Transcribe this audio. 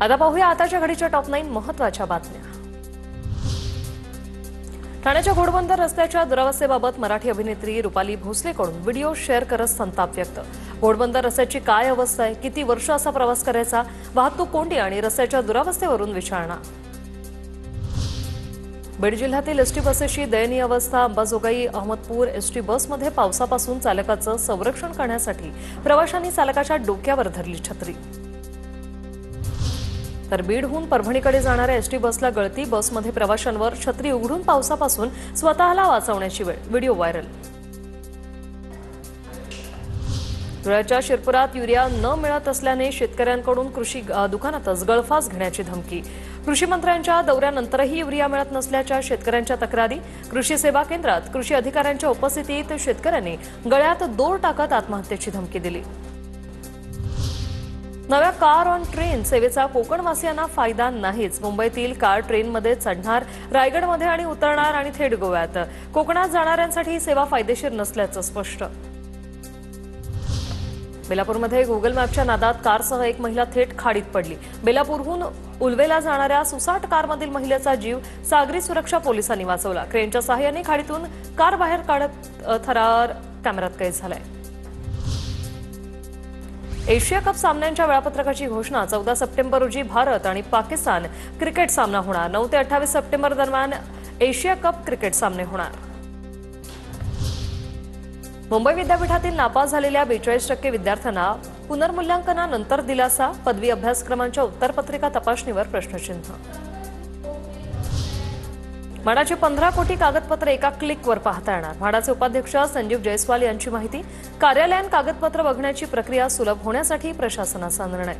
आता पाहूया आताच्या घडीच्या टॉप 9 महत्त्वाच्या बातम्या। ठाण्याच्या घोडबंदर रस्त्याच्या दुरावस्थेबाबत मराठी अभिनेत्री रुपाली भोसलेकडून व्हिडिओ शेअर करत संताप व्यक्त। घोडबंदर रस्त्याची काय अवस्था आहे, किती वर्ष असा प्रवास करायचा, वाहतूक कोंडी आणि रस्त्याच्या दुरावस्थेवरून विचारणा। बीड जिल्ह्यातील एसटी बसेसची दयनीय अवस्था। अंबाजोगाई अहमदपूर एसटी बसमध्ये पावसापासून चालकाचं संरक्षण करण्यासाठी प्रवाशांनी चालकाच्या डोक्यावर धरली छत्री। तर बीडहून परभणीकडे जाणाऱ्या एसटी बसला गळती। बसमध्ये प्रवाशांवर छत्री उघडून पावसापासून स्वतःला वाचवण्याची वेळ। Video viral. धुळ्याच्या शिरपुरात युरिया न मिळत असल्याने शेतकऱ्यांकडून कृषी दुकानातच गळफास घेण्याची धमकी। कृषी मंत्र्यांच्या दौऱ्यानंतरही युरिया मिळत नसल्याच्या शेतकऱ्यांच्या तक्रारी। कृषी सेवा केंद्रात कृषी अधिकाऱ्यांच्या उपस्थितीत शेतकऱ्यांनी गळ्यात दोर टाकत आत्महत्येची धमकी दिली। नव्या कार ऑन ट्रेन सेवेचा कोकणवासियांना फायदा नाहीच। मुंबईतील कार ट्रेनमध्ये चढणार, रायगडमध्ये आणि उतरणार आणि थेट गोव्यात। कोकणात जाणाऱ्यांसाठी ही सेवा फायदेशीर नसल्याचं स्पष्ट। बेलापूरमध्ये गुगल मॅपच्या नादात कारसह एक महिला थेट खाडीत पडली। बेलापूरहून उलवेला जाणाऱ्या सुसाट कारमधील महिलेचा जीव सागरी सुरक्षा पोलिसांनी वाचवला। क्रेनच्या सहाय्याने खाडीतून कार बाहेर काढत थरार कॅमेऱ्यात कैद झालाय। एशिया कप सामन्यांच्या वेळापत्रकाची घोषणा। 14 सप्टेंबर रोजी भारत आणि पाकिस्तान क्रिकेट सामना होणार। 9 ते 28 सप्टेंबर दरम्यान एशिया कप क्रिकेट सामने होणार। मुंबई विद्यापीठातील नापास झालेल्या 42% विद्यार्थ्यांना पुनर्मूल्यांकनानंतर दिलासा। पदवी अभ्यासक्रमांच्या उत्तरपत्रिका तपासणीवर प्रश्नचिन्ह। म्हाडाचे 15 कोटी कागदपत्र एका क्लिकवर पाहता येणार। म्हाडाचे उपाध्यक्ष संजीव जयस्वाल यांची माहिती। कार्यालयात कागदपत्र बघण्याची प्रक्रिया सुलभ होण्यासाठी प्रशासनाचा निर्णय।